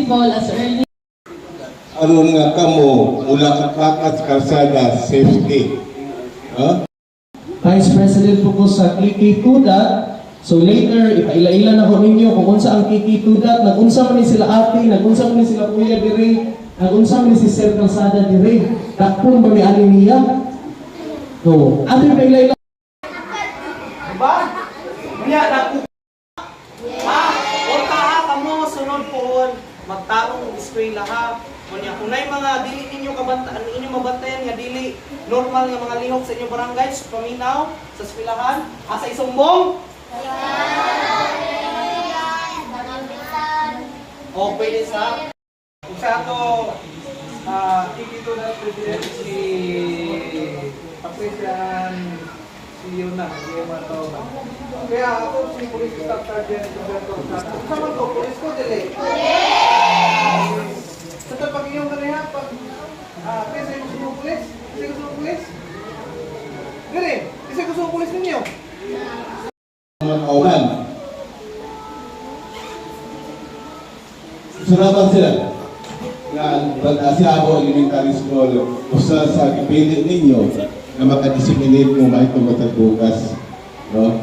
call as early aron nga kamo mula kakat kalsada safety. Vice President po sa Kiki-Tudat. So later, ipaila-ila na ko ninyo kung unsa ang Kiki-Tudat, nag-unsa man ni sila ate, nag-unsa man ni sila kuya dire, nag-unsa man ni si Sir Kalsada dire. Dakpon ba may ani niya? So, ate ipaila-ila. Diba? Kaya dako. Ha? Orta ha, kamo, sunod po. Magtarong ng eskwela ha. Kunya, kung na mga dili ninyo kabantaan, ninyo mabantayan nga dili normal nga mga lihok sa inyong barangay, sa paminaw, sa eskwelahan, asa isumbong? O, pwede sa? Kung sa ito, dito na president si Patrician si Yuna, si Emato. Kaya ako si Police Staff Sergeant Roberto Santos. Sama to, Police ko dili? Sa tapag iyong kaniha, pag kasi gusto mo pulis? Kasi gusto mo pulis? Gani, kasi gusto mo pulis ninyo? Kauban. Sarapan sila. Nga Siabo Elementary School, usa sa kipilit ninyo na makadisiminate mo maitong matagbukas. No?